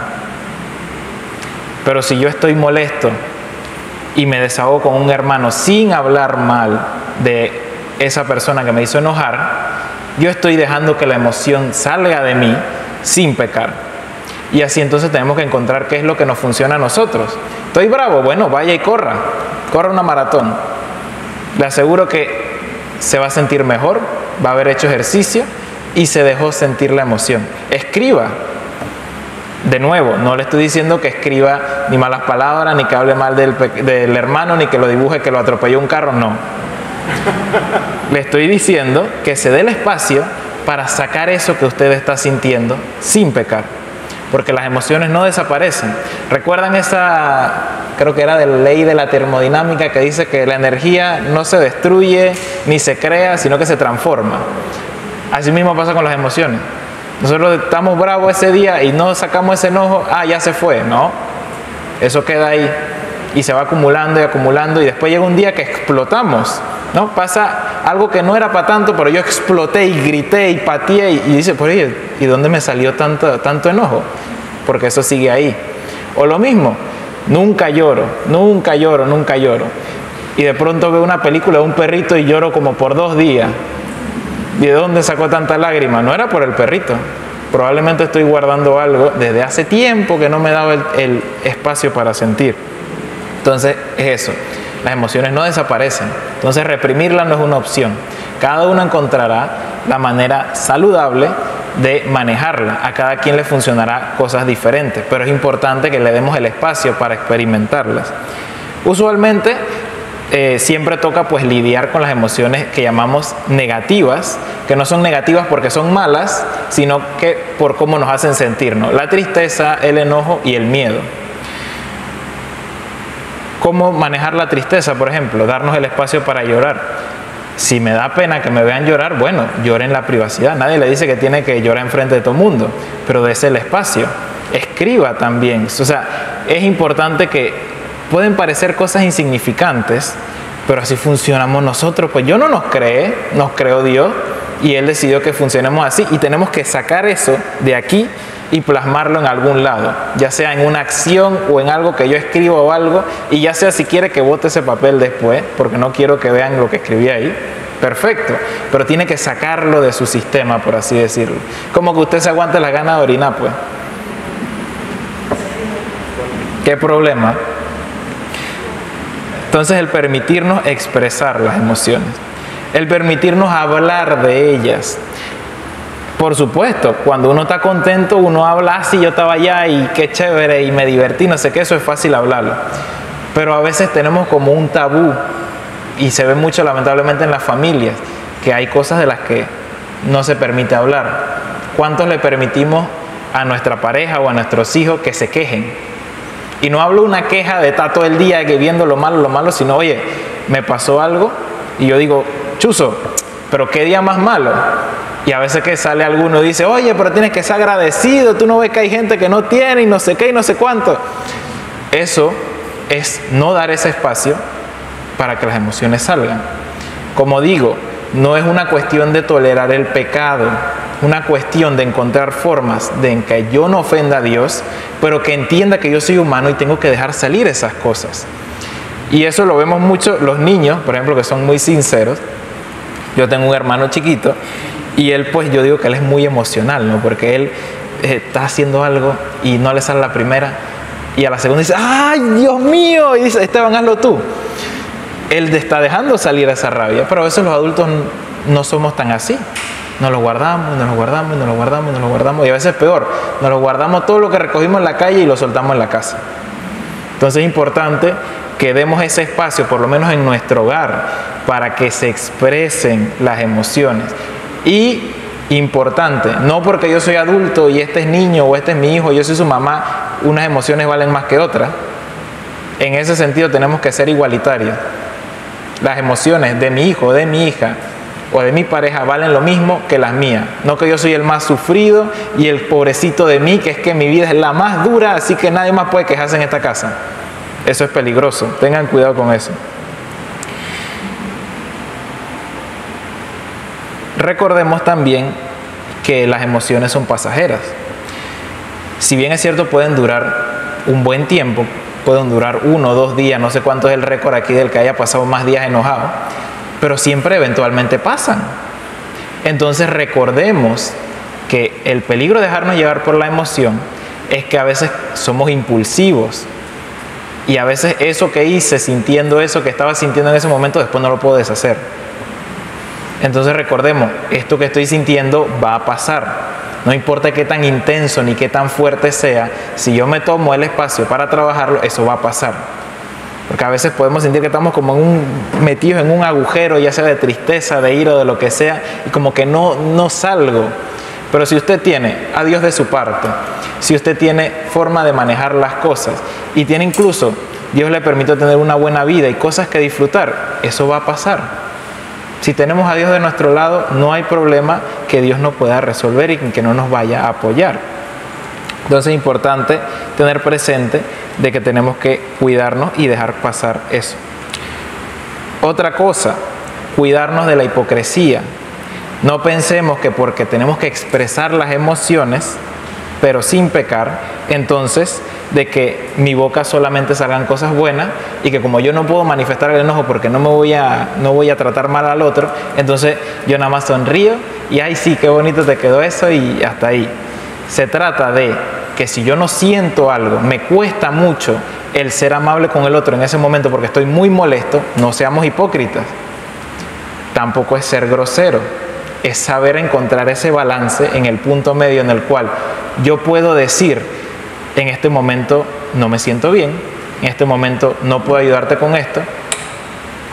Pero si yo estoy molesto y me desahogo con un hermano sin hablar mal de esa persona que me hizo enojar, yo estoy dejando que la emoción salga de mí sin pecar. Y así entonces tenemos que encontrar qué es lo que nos funciona a nosotros. Estoy bravo, bueno, vaya y corra una maratón. Le aseguro que se va a sentir mejor, va a haber hecho ejercicio y se dejó sentir la emoción. Escriba. De nuevo, no le estoy diciendo que escriba ni malas palabras, ni que hable mal del hermano, ni que lo dibuje que lo atropelló un carro, no. Le estoy diciendo que se dé el espacio para sacar eso que usted está sintiendo sin pecar. Porque las emociones no desaparecen. ¿Recuerdan esa, creo que era de la ley de la termodinámica, que dice que la energía no se destruye ni se crea, sino que se transforma? Así mismo pasa con las emociones. Nosotros estamos bravos ese día y no sacamos ese enojo, ya se fue, ¿no? Eso queda ahí y se va acumulando y después llega un día que explotamos, ¿no? Pasa algo que no era para tanto, pero yo exploté y grité y pateé y dice, por ahí, ¿y dónde me salió tanto enojo? Porque eso sigue ahí. O lo mismo, nunca lloro. Y de pronto veo una película de un perrito y lloro como por 2 días. ¿Y de dónde sacó tanta lágrima? No era por el perrito. Probablemente estoy guardando algo desde hace tiempo que no me daba el espacio para sentir. Entonces es eso. Las emociones no desaparecen. Entonces reprimirlas no es una opción. Cada uno encontrará la manera saludable de manejarla. A cada quien le funcionará cosas diferentes, pero es importante que le demos el espacio para experimentarlas. Usualmente siempre toca pues lidiar con las emociones que llamamos negativas, que no son negativas porque son malas, sino que por cómo nos hacen sentir, ¿no? La tristeza, el enojo y el miedo. ¿Cómo manejar la tristeza, por ejemplo? Darnos el espacio para llorar. Si me da pena que me vean llorar, bueno, llore en la privacidad. Nadie le dice que tiene que llorar enfrente de todo el mundo, pero dése el espacio. Escriba también. O sea, es importante que pueden parecer cosas insignificantes, pero así funcionamos nosotros. Pues yo no nos creó Dios y Él decidió que funcionemos así y tenemos que sacar eso de aquí y plasmarlo en algún lado, ya sea en una acción o en algo que yo escribo o algo, y ya sea si quiere que bote ese papel después, porque no quiero que vean lo que escribí ahí, perfecto, pero tiene que sacarlo de su sistema, por así decirlo. Como que usted se aguante las ganas de orinar, pues. ¿Qué problema? Entonces el permitirnos expresar las emociones, el permitirnos hablar de ellas. Por supuesto, cuando uno está contento, uno habla así, yo estaba allá y qué chévere y me divertí, no sé qué, eso es fácil hablarlo. Pero a veces tenemos como un tabú y se ve mucho lamentablemente en las familias, que hay cosas de las que no se permite hablar. ¿Cuántos le permitimos a nuestra pareja o a nuestros hijos que se quejen? Y no hablo una queja de estar todo el día que viendo lo malo, sino, oye, me pasó algo y yo digo, chuzo, pero qué día más malo. Y a veces que sale alguno y dice, oye, pero tienes que ser agradecido, tú no ves que hay gente que no tiene y no sé qué y no sé cuánto. Eso es no dar ese espacio para que las emociones salgan. Como digo, no es una cuestión de tolerar el pecado, una cuestión de encontrar formas de en que yo no ofenda a Dios, pero que entienda que yo soy humano y tengo que dejar salir esas cosas. Y eso lo vemos mucho los niños, por ejemplo, que son muy sinceros. Yo tengo un hermano chiquito y él, pues yo digo que él es muy emocional, ¿no? Porque él está haciendo algo y no le sale la primera y a la segunda dice, ¡ay, Dios mío! Y dice, Esteban, hazlo tú. Él está dejando salir esa rabia, pero a veces los adultos no somos tan así. Nos lo guardamos, nos lo guardamos, nos lo guardamos, nos lo guardamos, y a veces peor, nos lo guardamos todo lo que recogimos en la calle y lo soltamos en la casa. Entonces es importante que demos ese espacio, por lo menos en nuestro hogar, para que se expresen las emociones. Y importante, no porque yo soy adulto y este es niño o este es mi hijo, yo soy su mamá, unas emociones valen más que otras. En ese sentido tenemos que ser igualitarios. Las emociones de mi hijo, de mi hija o de mi pareja valen lo mismo que las mías. No que yo soy el más sufrido y el pobrecito de mí, que es que mi vida es la más dura, así que nadie más puede quejarse en esta casa. Eso es peligroso, tengan cuidado con eso. Recordemos también que las emociones son pasajeras. Si bien es cierto, pueden durar un buen tiempo, pueden durar 1 o 2 días, no sé cuánto es el récord aquí del que haya pasado más días enojado, pero siempre eventualmente pasan. Entonces recordemos que el peligro de dejarnos llevar por la emoción es que a veces somos impulsivos y a veces eso que hice sintiendo eso que estaba sintiendo en ese momento después no lo puedo deshacer. Entonces recordemos, esto que estoy sintiendo va a pasar. No importa qué tan intenso ni qué tan fuerte sea, si yo me tomo el espacio para trabajarlo, eso va a pasar. Porque a veces podemos sentir que estamos como metidos en un agujero, ya sea de tristeza, de ira o de lo que sea, y como que no salgo. Pero si usted tiene a Dios de su parte, si usted tiene forma de manejar las cosas, y tiene incluso, Dios le permite tener una buena vida y cosas que disfrutar, eso va a pasar. Si tenemos a Dios de nuestro lado, no hay problema que Dios no pueda resolver y que no nos vaya a apoyar. Entonces es importante tener presente de que tenemos que cuidarnos y dejar pasar eso. Otra cosa, cuidarnos de la hipocresía. No pensemos que porque tenemos que expresar las emociones, pero sin pecar, entonces de que mi boca solamente salgan cosas buenas y que como yo no puedo manifestar el enojo porque no voy a tratar mal al otro, entonces yo nada más sonrío y ay sí, qué bonito te quedó eso y hasta ahí. Se trata de que si yo no siento algo, me cuesta mucho el ser amable con el otro en ese momento porque estoy muy molesto, no seamos hipócritas. Tampoco es ser grosero, es saber encontrar ese balance en el punto medio en el cual yo puedo decir, en este momento no me siento bien, en este momento no puedo ayudarte con esto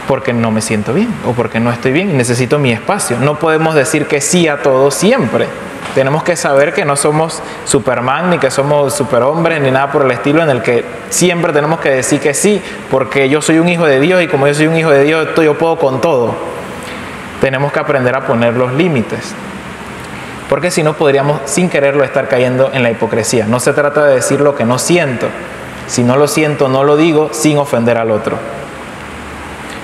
porque no me siento bien o porque no estoy bien y necesito mi espacio. No podemos decir que sí a todo siempre. Tenemos que saber que no somos Superman ni que somos superhombres ni nada por el estilo en el que siempre tenemos que decir que sí porque yo soy un hijo de Dios y como yo soy un hijo de Dios yo puedo con todo. Tenemos que aprender a poner los límites. Porque si no podríamos sin quererlo estar cayendo en la hipocresía. No se trata de decir lo que no siento. Si no lo siento, no lo digo sin ofender al otro.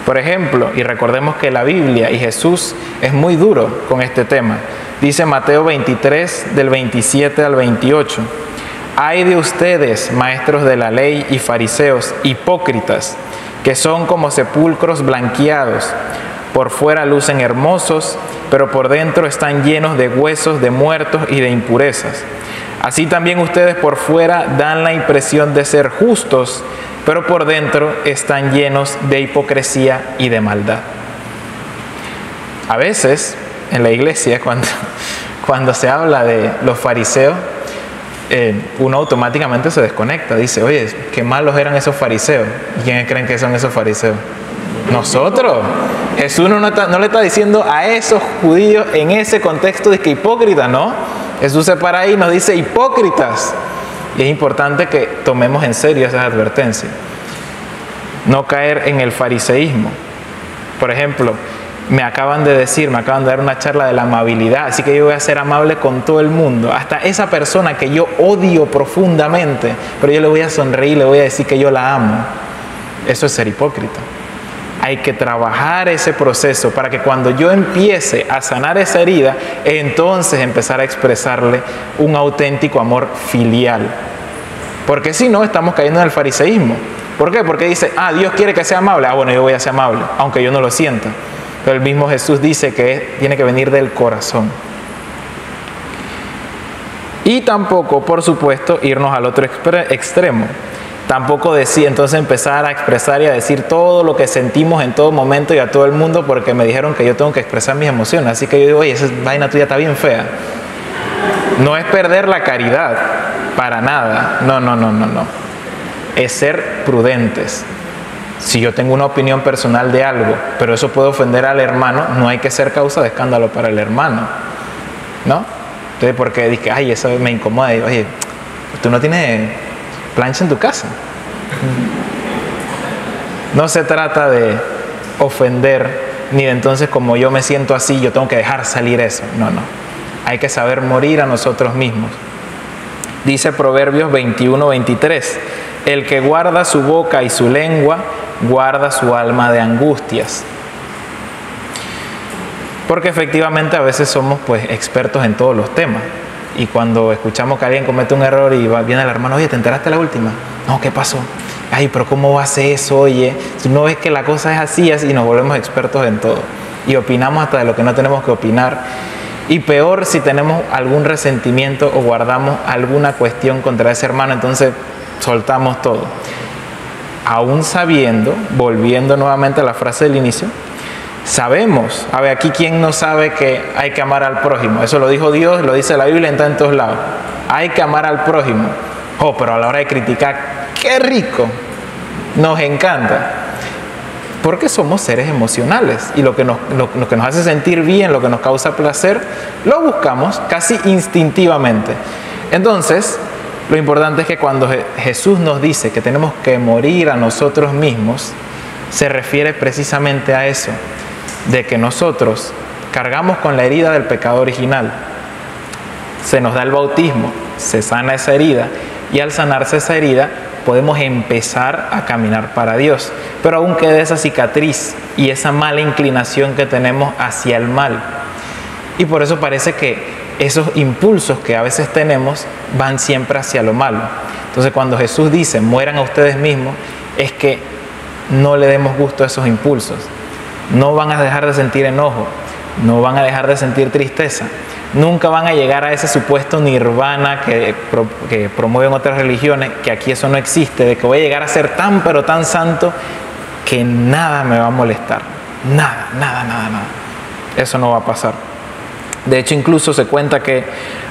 Por ejemplo, y recordemos que la Biblia y Jesús es muy duro con este tema. Dice Mateo 23 del 27 al 28. Ay de ustedes, maestros de la ley y fariseos, hipócritas, que son como sepulcros blanqueados. Por fuera lucen hermosos, pero por dentro están llenos de huesos de muertos y de impurezas. Así también ustedes por fuera dan la impresión de ser justos, pero por dentro están llenos de hipocresía y de maldad. A veces, en la iglesia, cuando se habla de los fariseos, uno automáticamente se desconecta. Dice, oye, qué malos eran esos fariseos. ¿Y quiénes creen que son esos fariseos? Nosotros. Jesús no le está diciendo a esos judíos en ese contexto de que hipócritas, ¿no? Jesús se para ahí y nos dice hipócritas. Y es importante que tomemos en serio esas advertencias. No caer en el fariseísmo. Por ejemplo, me acaban de dar una charla de la amabilidad, así que yo voy a ser amable con todo el mundo. Hasta esa persona que yo odio profundamente, pero yo le voy a sonreír, le voy a decir que yo la amo. Eso es ser hipócrita. Hay que trabajar ese proceso para que cuando yo empiece a sanar esa herida, entonces empezar a expresarle un auténtico amor filial. Porque si no, estamos cayendo en el fariseísmo. ¿Por qué? Porque dice, Dios quiere que sea amable. Bueno, yo voy a ser amable, aunque yo no lo sienta. Pero el mismo Jesús dice que tiene que venir del corazón. Y tampoco, por supuesto, irnos al otro extremo. Tampoco decir, entonces empezar a expresar y a decir todo lo que sentimos en todo momento y a todo el mundo porque me dijeron que yo tengo que expresar mis emociones. Así que yo digo, oye, esa vaina tuya está bien fea. No es perder la caridad, para nada. No. Es ser prudentes. Si yo tengo una opinión personal de algo, pero eso puede ofender al hermano, no hay que ser causa de escándalo para el hermano, ¿no? Entonces, porque dije, eso me incomoda. Y, oye, tú no tienes plancha en tu casa. No se trata de ofender, ni de entonces como yo me siento así, yo tengo que dejar salir eso. No. Hay que saber morir a nosotros mismos. Dice Proverbios 21-23, el que guarda su boca y su lengua, guarda su alma de angustias. Porque efectivamente a veces somos pues expertos en todos los temas. Y cuando escuchamos que alguien comete un error y viene el hermano, oye, ¿te enteraste la última? No, ¿qué pasó? Ay, pero ¿cómo va a ser eso? Oye, si no ves que la cosa es así, y nos volvemos expertos en todo. Y opinamos hasta de lo que no tenemos que opinar. Y peor si tenemos algún resentimiento o guardamos alguna cuestión contra ese hermano, entonces soltamos todo. Aún sabiendo, volviendo nuevamente a la frase del inicio, sabemos, a ver, aquí quién no sabe que hay que amar al prójimo. Eso lo dijo Dios, lo dice la Biblia, está en todos lados. Hay que amar al prójimo. Pero a la hora de criticar, ¡qué rico! Nos encanta. Porque somos seres emocionales y lo que nos hace sentir bien, lo que nos causa placer, lo buscamos casi instintivamente. Entonces, lo importante es que cuando Jesús nos dice que tenemos que morir a nosotros mismos, se refiere precisamente a eso, de que nosotros cargamos con la herida del pecado original. Se nos da el bautismo, se sana esa herida y al sanarse esa herida podemos empezar a caminar para Dios. Pero aún queda esa cicatriz y esa mala inclinación que tenemos hacia el mal. Y por eso parece que esos impulsos que a veces tenemos van siempre hacia lo malo. Entonces cuando Jesús dice, mueran a ustedes mismos, es que no le demos gusto a esos impulsos. No van a dejar de sentir enojo, no van a dejar de sentir tristeza. Nunca van a llegar a ese supuesto nirvana que promueven otras religiones, que aquí eso no existe, de que voy a llegar a ser tan pero tan santo que nada me va a molestar. Nada. Eso no va a pasar. De hecho, incluso se cuenta que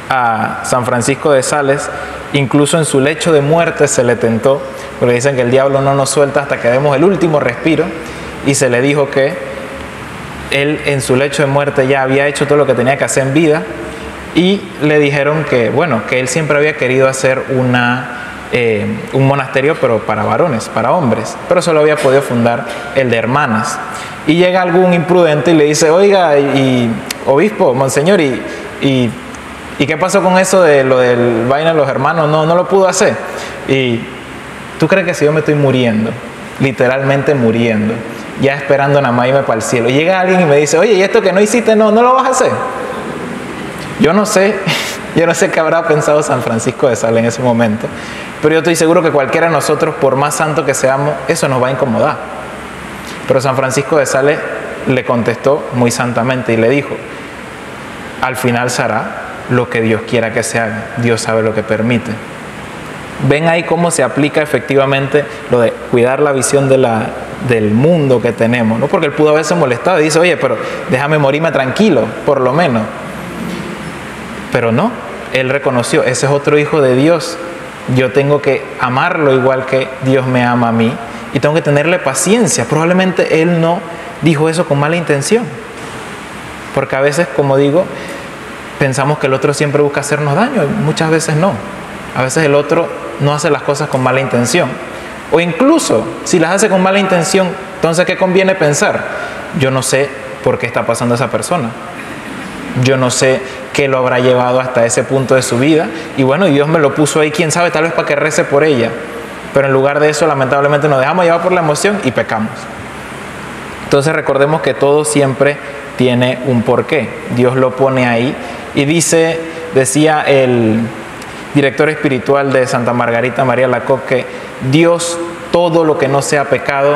a San Francisco de Sales, incluso en su lecho de muerte se le tentó, porque dicen que el diablo no nos suelta hasta que demos el último respiro, y se le dijo que él en su lecho de muerte ya había hecho todo lo que tenía que hacer en vida, y le dijeron que, que él siempre había querido hacer un monasterio, pero para varones, para hombres, pero solo había podido fundar el de hermanas. Y llega algún imprudente y le dice, oiga, y obispo, monseñor, ¿y qué pasó con eso de lo del vaina de los hermanos? No lo pudo hacer. Y ¿tú crees que si yo me estoy muriendo, literalmente muriendo, ya esperando nada más irme para el cielo, y llega alguien y me dice, oye, ¿y esto que no hiciste, no lo vas a hacer? Yo no sé qué habrá pensado San Francisco de Sales en ese momento, pero yo estoy seguro que cualquiera de nosotros, por más santo que seamos, eso nos va a incomodar. Pero San Francisco de Sales le contestó muy santamente y le dijo, al final se hará lo que Dios quiera que se haga, Dios sabe lo que permite. Ven ahí cómo se aplica efectivamente lo de cuidar la visión del mundo que tenemos, ¿no? Porque él pudo haberse molestado y dice, oye, pero déjame morirme tranquilo, por lo menos. Pero no, él reconoció, ese es otro hijo de Dios, yo tengo que amarlo igual que Dios me ama a mí y tengo que tenerle paciencia. Probablemente él no dijo eso con mala intención, porque a veces, como digo, pensamos que el otro siempre busca hacernos daño y muchas veces no. A veces el otro no hace las cosas con mala intención, o incluso si las hace con mala intención, entonces ¿qué conviene pensar? Yo no sé por qué está pasando esa persona, yo no sé qué lo habrá llevado hasta ese punto de su vida, y Dios me lo puso ahí, quién sabe, tal vez para que rece por ella. Pero en lugar de eso, lamentablemente nos dejamos llevar por la emoción y pecamos. Entonces recordemos que todo siempre tiene un porqué. Dios lo pone ahí y decía el director espiritual de Santa Margarita María Alacoque, que Dios todo lo que no sea pecado,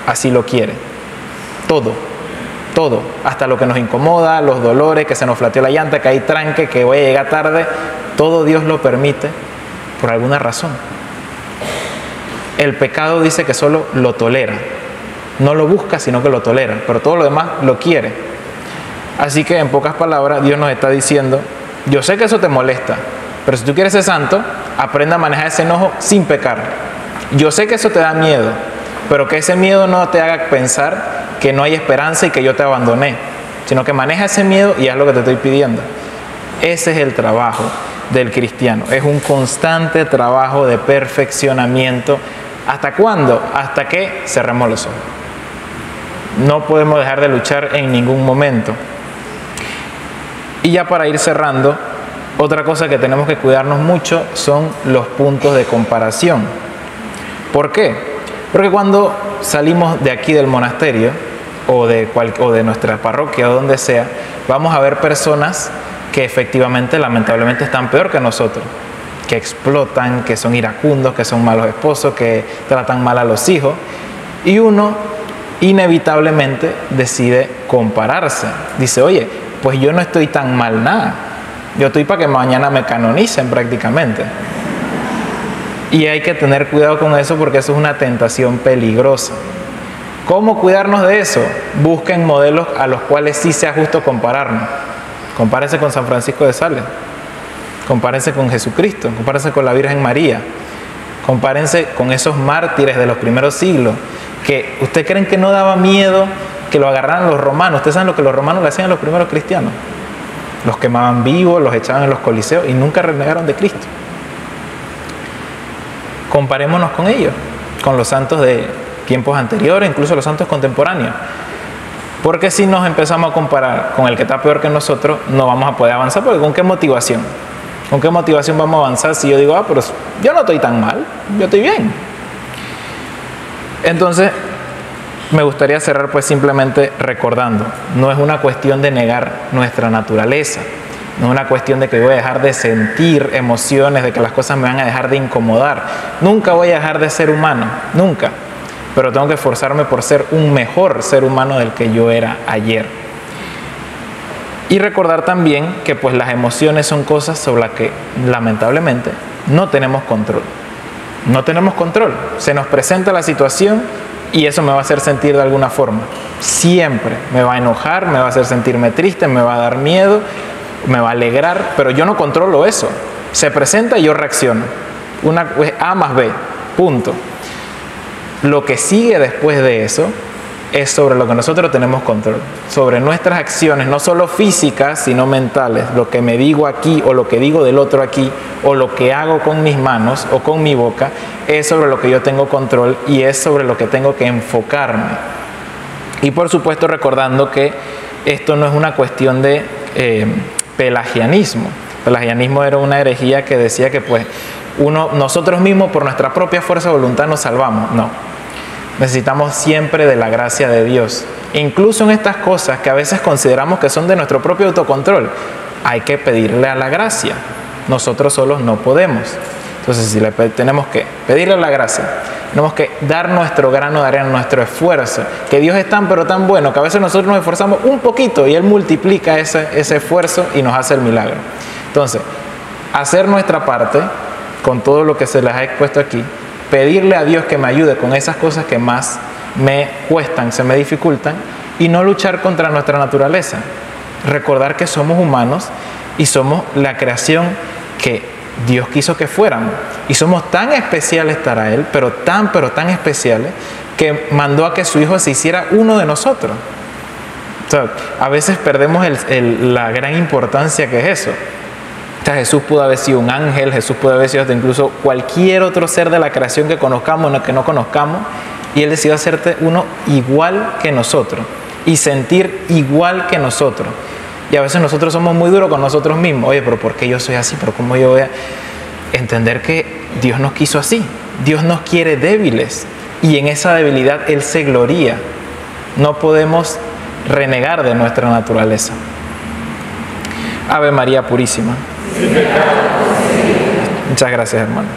así lo quiere. Todo, hasta lo que nos incomoda, los dolores, que se nos flateó la llanta, que hay tranque, que voy a llegar tarde, todo Dios lo permite por alguna razón. El pecado dice que solo lo tolera, no lo busca, sino que lo tolera, pero todo lo demás lo quiere. Así que en pocas palabras Dios nos está diciendo, yo sé que eso te molesta, pero si tú quieres ser santo, aprenda a manejar ese enojo sin pecar. Yo sé que eso te da miedo, pero que ese miedo no te haga pensar que no hay esperanza y que yo te abandoné, sino que maneja ese miedo y haz lo que te estoy pidiendo. Ese es el trabajo del cristiano, es un constante trabajo de perfeccionamiento. ¿Hasta cuándo? Hasta que cerremos los ojos. No podemos dejar de luchar en ningún momento. Y ya para ir cerrando, otra cosa que tenemos que cuidarnos mucho son los puntos de comparación. ¿Por qué? Porque cuando salimos de aquí del monasterio o de nuestra parroquia o donde sea, vamos a ver personas que efectivamente, lamentablemente, están peor que nosotros, que explotan, que son iracundos, que son malos esposos, que tratan mal a los hijos, y uno inevitablemente decide compararse. Dice, oye, pues yo no estoy tan mal nada, yo estoy para que mañana me canonicen prácticamente. Y hay que tener cuidado con eso porque eso es una tentación peligrosa. ¿Cómo cuidarnos de eso? Busquen modelos a los cuales sí sea justo compararnos. Compárense con San Francisco de Sales, compárense con Jesucristo, compárense con la Virgen María, compárense con esos mártires de los primeros siglos, que ¿ustedes creen que no daba miedo que lo agarraran los romanos? Ustedes saben lo que los romanos le hacían a los primeros cristianos. Los quemaban vivos, los echaban en los coliseos y nunca renegaron de Cristo. Comparémonos con ellos, con los santos de tiempos anteriores, incluso los santos contemporáneos. Porque si nos empezamos a comparar con el que está peor que nosotros, no vamos a poder avanzar. Porque ¿con qué motivación? ¿Con qué motivación vamos a avanzar si yo digo, pero yo no estoy tan mal, yo estoy bien? Entonces, me gustaría cerrar pues simplemente recordando, no es una cuestión de negar nuestra naturaleza, no es una cuestión de que voy a dejar de sentir emociones, de que las cosas me van a dejar de incomodar. Nunca voy a dejar de ser humano, nunca. Pero tengo que esforzarme por ser un mejor ser humano del que yo era ayer. Y recordar también que pues las emociones son cosas sobre las que lamentablemente no tenemos control. No tenemos control. Se nos presenta la situación y eso me va a hacer sentir de alguna forma. Siempre me va a enojar, me va a hacer sentirme triste, me va a dar miedo, me va a alegrar, pero yo no controlo eso. Se presenta y yo reacciono. A más B, punto. Lo que sigue después de eso es sobre lo que nosotros tenemos control, sobre nuestras acciones, no solo físicas, sino mentales. Lo que me digo aquí o lo que digo del otro aquí o lo que hago con mis manos o con mi boca es sobre lo que yo tengo control y es sobre lo que tengo que enfocarme. Y por supuesto recordando que esto no es una cuestión de pelagianismo. Pelagianismo era una herejía que decía que pues nosotros mismos por nuestra propia fuerza de voluntad nos salvamos. No. Necesitamos siempre de la gracia de Dios. Incluso en estas cosas que a veces consideramos que son de nuestro propio autocontrol, hay que pedirle a la gracia. Nosotros solos no podemos. Entonces, si tenemos que pedirle la gracia, tenemos que dar nuestro grano de arena, nuestro esfuerzo, que Dios es tan pero tan bueno que a veces nosotros nos esforzamos un poquito y Él multiplica ese esfuerzo y nos hace el milagro. Entonces, hacer nuestra parte con todo lo que se les ha expuesto aquí, pedirle a Dios que me ayude con esas cosas que más me cuestan, se me dificultan, y no luchar contra nuestra naturaleza. Recordar que somos humanos y somos la creación que Dios quiso que fuéramos. Y somos tan especiales para Él, pero tan especiales, que mandó a que su Hijo se hiciera uno de nosotros. O sea, a veces perdemos la gran importancia que es eso. O sea, Jesús pudo haber sido un ángel, Jesús pudo haber sido incluso cualquier otro ser de la creación que conozcamos o que no conozcamos, y Él decidió hacerte uno igual que nosotros y sentir igual que nosotros. Y a veces nosotros somos muy duros con nosotros mismos. Oye, pero ¿por qué yo soy así? ¿Pero cómo yo voy a entender que Dios nos quiso así? Dios nos quiere débiles y en esa debilidad Él se gloría. No podemos renegar de nuestra naturaleza. Ave María Purísima. Muchas gracias, hermano.